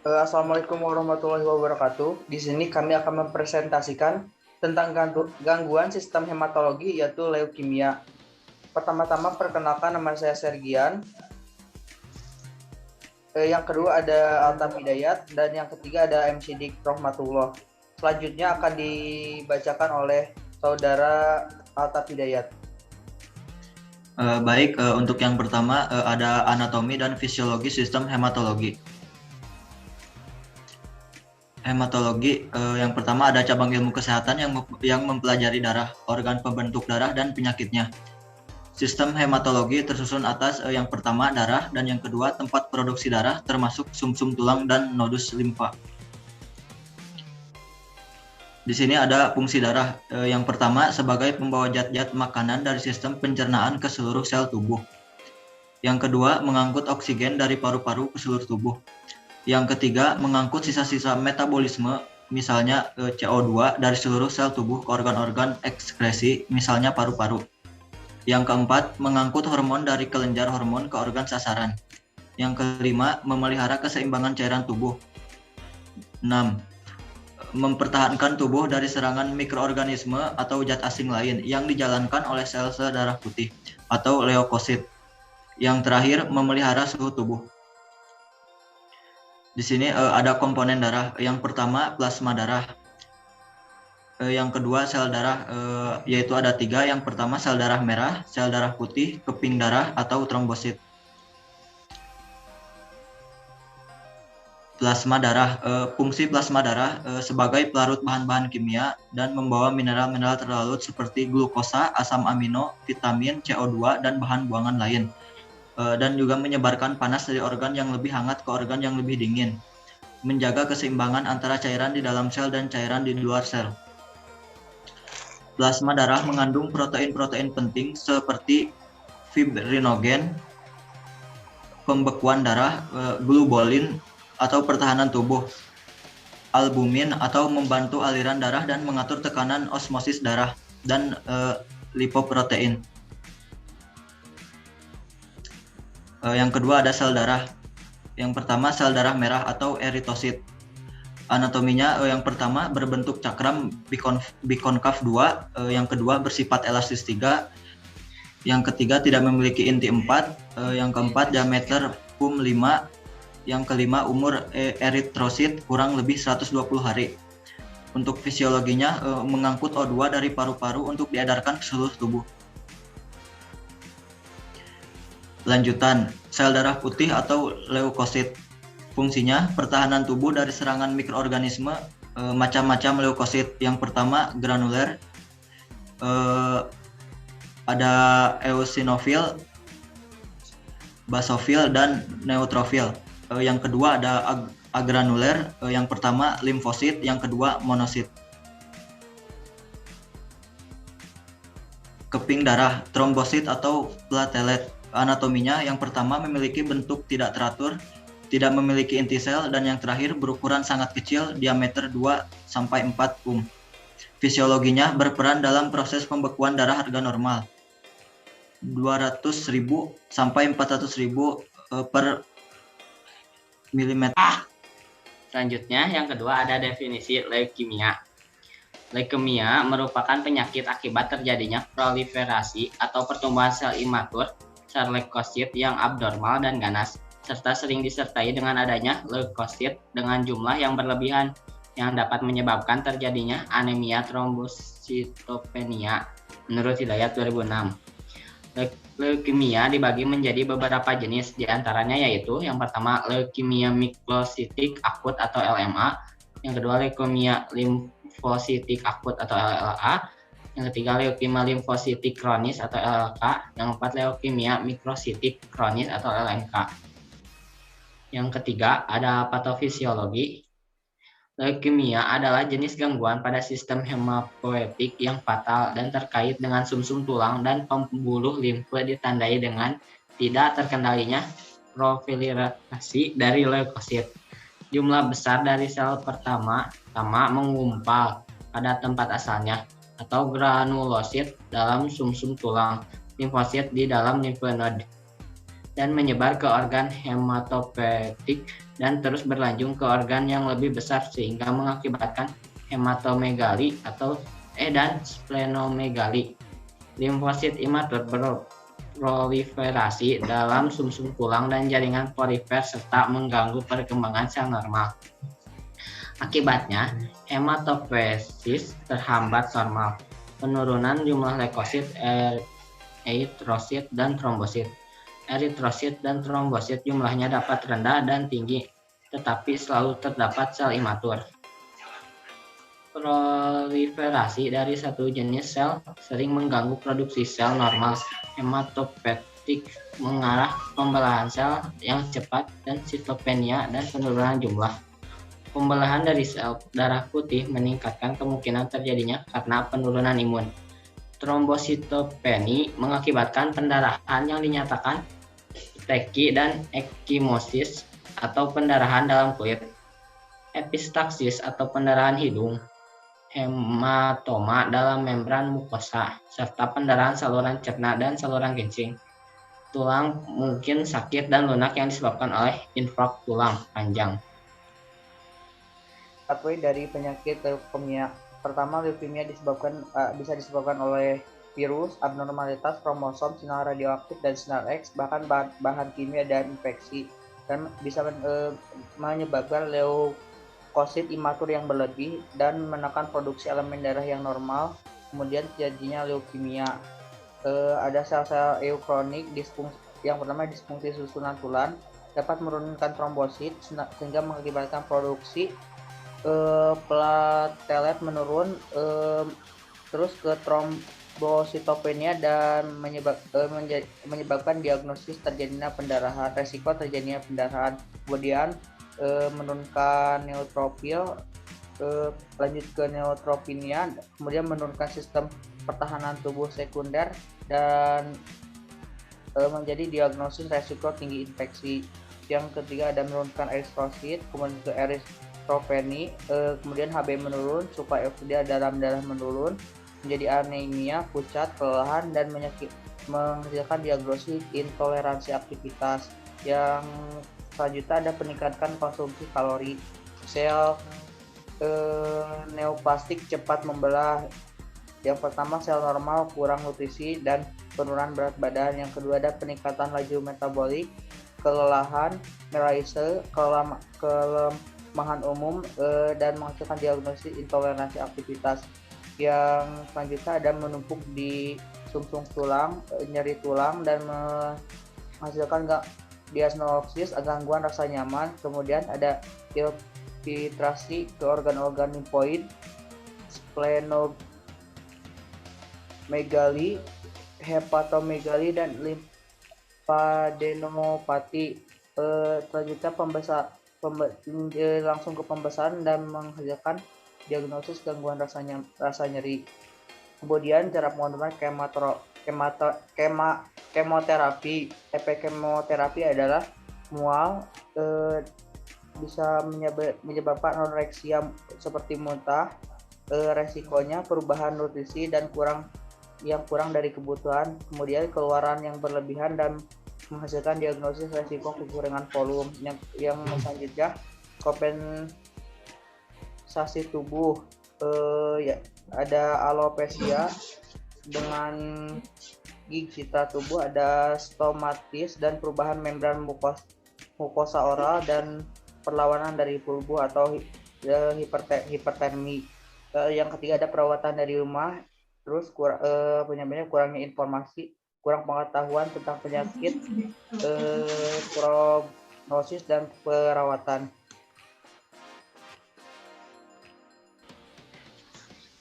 Assalamualaikum warahmatullahi wabarakatuh. Di sini kami akan mempresentasikan tentang gangguan sistem hematologi yaitu leukemia. Pertama-tama perkenalkan, nama saya Sergian. Yang kedua ada Alta Hidayat dan yang ketiga ada MC Dik Rohmatullah. Selanjutnya akan dibacakan oleh saudara Alta Hidayat. Baik, untuk yang pertama ada anatomi dan fisiologi sistem hematologi. Hematologi yang pertama ada cabang ilmu kesehatan yang mempelajari darah, organ pembentuk darah dan penyakitnya. Sistem hematologi tersusun atas yang pertama darah dan yang kedua tempat produksi darah termasuk sumsum tulang dan nodus limfa. Di sini ada fungsi darah. Yang pertama sebagai pembawa zat-zat makanan dari sistem pencernaan ke seluruh sel tubuh. Yang kedua mengangkut oksigen dari paru-paru ke seluruh tubuh. Yang ketiga mengangkut sisa-sisa metabolisme, misalnya CO2 dari seluruh sel tubuh ke organ-organ ekskresi, misalnya paru-paru. Yang keempat mengangkut hormon dari kelenjar hormon ke organ sasaran. Yang kelima memelihara keseimbangan cairan tubuh. 6. Mempertahankan tubuh dari serangan mikroorganisme atau zat asing lain yang dijalankan oleh sel-sel darah putih atau leukosit. Yang terakhir memelihara suhu tubuh. Di sini ada komponen darah. Yang pertama plasma darah. Yang kedua sel darah, yaitu ada 3. Yang pertama sel darah merah, sel darah putih, keping darah atau trombosit. Plasma darah, fungsi plasma darah sebagai pelarut bahan-bahan kimia dan membawa mineral-mineral terlarut seperti glukosa, asam amino, vitamin, CO2, dan bahan buangan lain. Dan juga menyebarkan panas dari organ yang lebih hangat ke organ yang lebih dingin. Menjaga keseimbangan antara cairan di dalam sel dan cairan di luar sel. Plasma darah mengandung protein-protein penting seperti fibrinogen, pembekuan darah, globulin, atau pertahanan tubuh, albumin atau membantu aliran darah dan mengatur tekanan osmosis darah, dan lipoprotein. Yang kedua ada sel darah. Yang pertama sel darah merah atau eritosit. Anatominya yang pertama berbentuk cakram bikonkav 2, yang kedua bersifat elastis 3, yang ketiga tidak memiliki inti 4, yang keempat diameter pum 5, yang kelima umur eritrosit kurang lebih 120 hari. Untuk fisiologinya mengangkut O2 dari paru-paru untuk diedarkan ke seluruh tubuh. Lanjutan, sel darah putih atau leukosit. Fungsinya pertahanan tubuh dari serangan mikroorganisme, macam-macam leukosit. Yang pertama granuler, ada eosinofil, basofil, dan neutrofil. Yang kedua ada agranuler, yang pertama limfosit, yang kedua monosit. Keping darah, trombosit atau platelet. Anatominya yang pertama memiliki bentuk tidak teratur, tidak memiliki inti sel, dan yang terakhir berukuran sangat kecil, diameter 2-4 Fisiologinya berperan dalam proses pembekuan darah harga normal 200.000 sampai 400.000 per milimeter. Selanjutnya yang kedua ada definisi leukemia. Leukemia merupakan penyakit akibat terjadinya proliferasi atau pertumbuhan sel imatur, sel leukosit yang abnormal dan ganas, serta sering disertai dengan adanya leukosit dengan jumlah yang berlebihan yang dapat menyebabkan terjadinya anemia trombositopenia menurut Hidayat 2006. Leukemia dibagi menjadi beberapa jenis, diantaranya yaitu yang pertama leukemia mikrositik akut atau LMA, yang kedua leukemia limfositik akut atau LLA, yang ketiga leukemia limfositik kronis atau LLK, yang keempat leukemia mikrositik kronis atau LMK. Yang ketiga ada patofisiologi. Leukemia adalah jenis gangguan pada sistem hematopoietik yang fatal dan terkait dengan sumsum tulang dan pembuluh limfe, ditandai dengan tidak terkendalinya proliferasi dari leukosit. Jumlah besar dari sel pertama mengumpal pada tempat asalnya atau granulosit dalam sumsum tulang, limfosit di dalam limfe node. dan menyebar ke organ hematopoietik dan terus berlanjut ke organ yang lebih besar sehingga mengakibatkan hematomegali dan splenomegali. Limfosit imatur berproliferasi dalam sumsum tulang dan jaringan perifer serta mengganggu perkembangan sel normal. Akibatnya, hematopoiesis terhambat normal, penurunan jumlah leukosit, eritrosit, dan trombosit. Eritrosit dan trombosit jumlahnya dapat rendah dan tinggi, tetapi selalu terdapat sel imatur. Proliferasi dari satu jenis sel sering mengganggu produksi sel normal hematopoietik, mengarah pembelahan sel yang cepat dan sitopenia dan penurunan jumlah. Pembelahan dari sel darah putih meningkatkan kemungkinan terjadinya karena penurunan imun. Trombositopeni mengakibatkan pendarahan yang dinyatakan teki dan ekimosis atau pendarahan dalam kulit, epistaksis atau pendarahan hidung, hematoma dalam membran mukosa, serta pendarahan saluran cerna dan saluran kencing. Tulang mungkin sakit dan lunak yang disebabkan oleh infark tulang panjang. Pathway dari penyakit leukemia. Pertama, leukemia bisa disebabkan oleh virus, abnormalitas kromosom, sinar radioaktif dan sinar X, bahkan bahan kimia dan infeksi, dan bisa menyebabkan leukosit imatur yang berlebih dan menekan produksi elemen darah yang normal, kemudian terjadinya leukemia. Ada sel-sel eukronik, yang pertama disfungsi susunan tulang, dapat menurunkan trombosit sehingga mengakibatkan produksi platelet menurun, terus ke trombositopenia dan menyebabkan diagnosis terjadinya pendarahan, resiko terjadinya pendarahan, kemudian menurunkan neutrofil, lanjut ke neutropenia, kemudian menurunkan sistem pertahanan tubuh sekunder dan menjadi diagnosis resiko tinggi infeksi. Yang ketiga ada menurunkan eritrosit, kemudian ke erythropeni, kemudian Hb menurun, suplai oksigen dalam darah menurun, menjadi anemia, pucat, kelelahan, dan menghasilkan diagnosis intoleransi aktivitas. Yang selanjutnya ada peningkatan konsumsi kalori. Sel neoplastik cepat membelah. Yang pertama, sel normal kurang nutrisi dan penurunan berat badan. Yang kedua ada peningkatan laju metabolik, kelelahan, merise, kelemahan umum, dan menghasilkan diagnosis intoleransi aktivitas. Yang selanjutnya ada menumpuk di sumsum tulang, nyeri tulang, dan menghasilkan diagnosis gangguan rasa nyaman. Kemudian ada infiltrasi ke organ-organ limfoid, splenomegali, hepatomegali, dan lymphadenopati. Selanjutnya langsung ke pembesaran dan menghasilkan diagnosis gangguan rasa nyeri. Kemudian cara pengobatan kemoterapi. Efek kemoterapi adalah mual, bisa menyebabkan anoreksia seperti muntah, resikonya perubahan nutrisi dan kurang dari kebutuhan, kemudian keluaran yang berlebihan dan menghasilkan diagnosis resiko kekurangan volume. Yang selanjutnya kompensasi tubuh, ada alopecia dengan gigi citra tubuh, ada stomatis dan perubahan membran mukosa oral, dan perlawanan dari tubuh atau hipertermi. Yang ketiga ada perawatan dari rumah. Terus penyebabnya kurangnya informasi, kurang pengetahuan tentang penyakit, prognosis dan perawatan.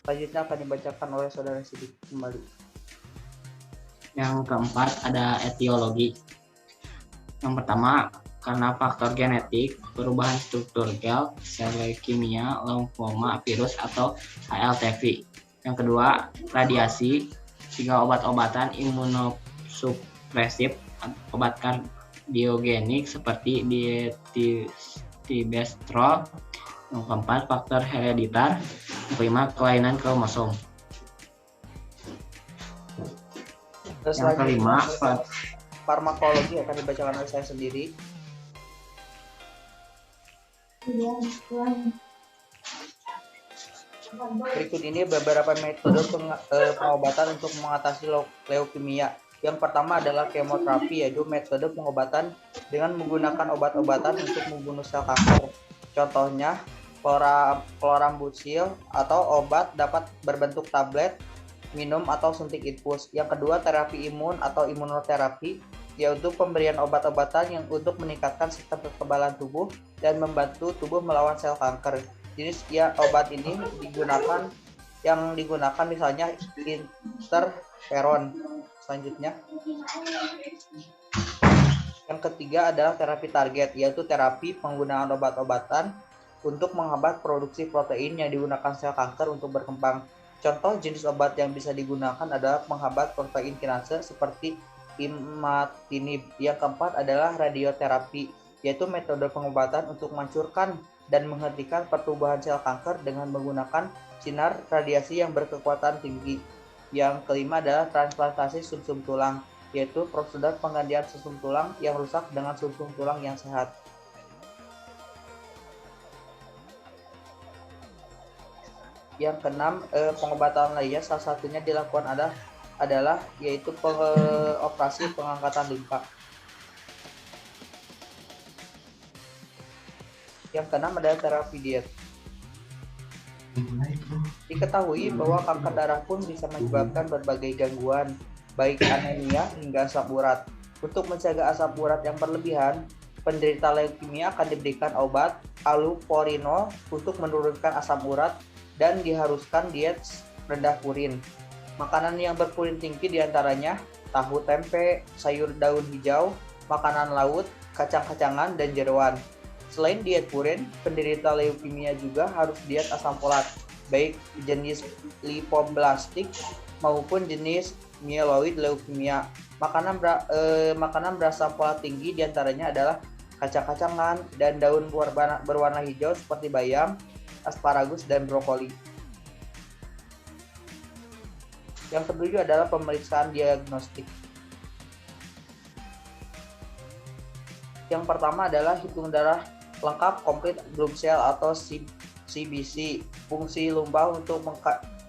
Selanjutnya akan dibacakan oleh saudara Sidik kembali. Yang keempat ada etiologi. Yang pertama, karena faktor genetik, perubahan struktur sel leukemia, limfoma, virus atau HLTV. Yang kedua, radiasi, 3 obat-obatan imunosupresif, obat kardiogenik seperti dietiltibestrol. Yang keempat, faktor hereditar. Yang kelima, kelainan kromosom. Yang kelima, farmakologi akan dibacakan oleh saya sendiri. Berikut ini beberapa metode pengobatan untuk mengatasi leukemia. Yang pertama adalah kemoterapi, yaitu metode pengobatan dengan menggunakan obat-obatan untuk membunuh sel kanker. Contohnya, chlorambucil atau obat dapat berbentuk tablet, minum atau suntik infus. Yang kedua, terapi imun atau imunoterapi, yaitu pemberian obat-obatan yang untuk meningkatkan sistem kekebalan tubuh dan membantu tubuh melawan sel kanker. Jenis obat ini digunakan misalnya interferon. Selanjutnya, yang ketiga adalah terapi target, yaitu terapi penggunaan obat-obatan untuk menghambat produksi protein yang digunakan sel kanker untuk berkembang. Contoh jenis obat yang bisa digunakan adalah penghambat protein kinase seperti imatinib. Yang keempat adalah radioterapi, yaitu metode pengobatan untuk menghancurkan dan menghentikan pertumbuhan sel kanker dengan menggunakan sinar radiasi yang berkekuatan tinggi. Yang kelima adalah transplantasi sumsum tulang, yaitu prosedur penggantian sumsum tulang yang rusak dengan sumsum tulang yang sehat. Yang keenam, pengobatan lainnya salah satunya dilakukan adalah yaitu operasi pengangkatan limpa. Yang keenam adalah terapi diet. Diketahui bahwa kanker darah pun bisa menyebabkan berbagai gangguan, baik anemia hingga asam urat. Untuk mencegah asam urat yang berlebihan, penderita leukemia akan diberikan obat allopurinol untuk menurunkan asam urat dan diharuskan diet rendah purin. Makanan yang berpurin tinggi diantaranya tahu tempe, sayur daun hijau, makanan laut, kacang-kacangan, dan jeroan. Selain diet purin, penderita leukemia juga harus diet asam folat, baik jenis lipoblastik maupun jenis myeloid leukemia. Makanan berasam folat tinggi diantaranya adalah kacang-kacangan dan daun berwarna hijau seperti bayam, asparagus, dan brokoli. Yang ketujuh adalah pemeriksaan diagnostik. Yang pertama adalah hitung darah lengkap complete blood cell atau CBC, fungsi lumba untuk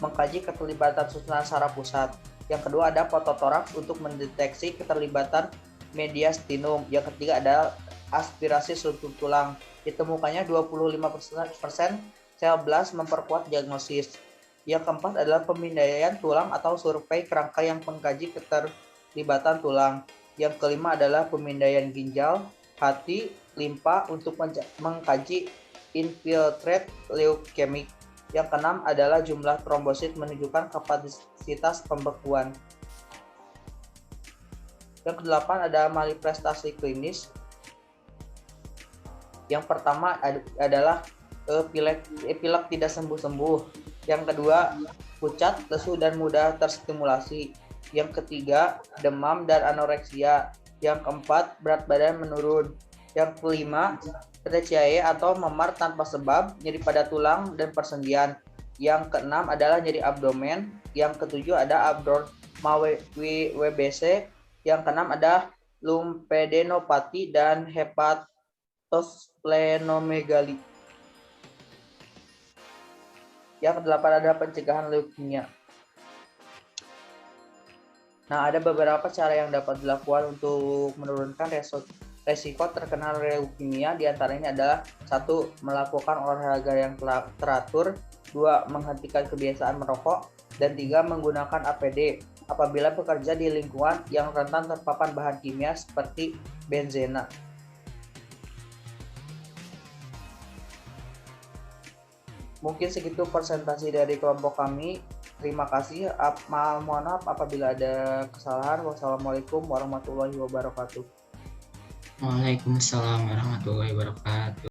mengkaji keterlibatan susunan saraf pusat. Yang kedua ada fototoraks untuk mendeteksi keterlibatan mediastinum. Yang ketiga adalah aspirasi sumsum tulang. Ditemukannya 25% sel blast memperkuat diagnosis. Yang keempat adalah pemindaian tulang atau survei kerangka yang mengkaji keterlibatan tulang. Yang kelima adalah pemindaian ginjal, hati, limpa untuk mengkaji infiltrate leukemik. Yang keenam adalah jumlah trombosit menunjukkan kapasitas pembekuan. Yang kedelapan ada manifestasi klinis. Yang pertama adalah pilek tidak sembuh-sembuh. Yang kedua, pucat, lesu, dan mudah terstimulasi. Yang ketiga, demam dan anoreksia. Yang keempat, berat badan menurun. Yang kelima, petechiae atau memar tanpa sebab, nyeri pada tulang dan persendian. Yang keenam adalah nyeri abdomen. Yang ketujuh ada abnormal WBC. Yang keenam ada lumpedenopati dan hepatosplenomegali. Yang kedelapan ada pencegahan leukemia. Nah, ada beberapa cara yang dapat dilakukan untuk menurunkan resiko terkena leukemia. Di antaranya adalah 1. Melakukan olahraga yang teratur, 2. Menghentikan kebiasaan merokok, dan 3. Menggunakan APD apabila bekerja di lingkungan yang rentan terpapar bahan kimia seperti benzena. Mungkin segitu presentasi dari kelompok kami. Terima kasih. Mohon maaf apabila ada kesalahan. Wassalamualaikum warahmatullahi wabarakatuh. Waalaikumsalam warahmatullahi wabarakatuh.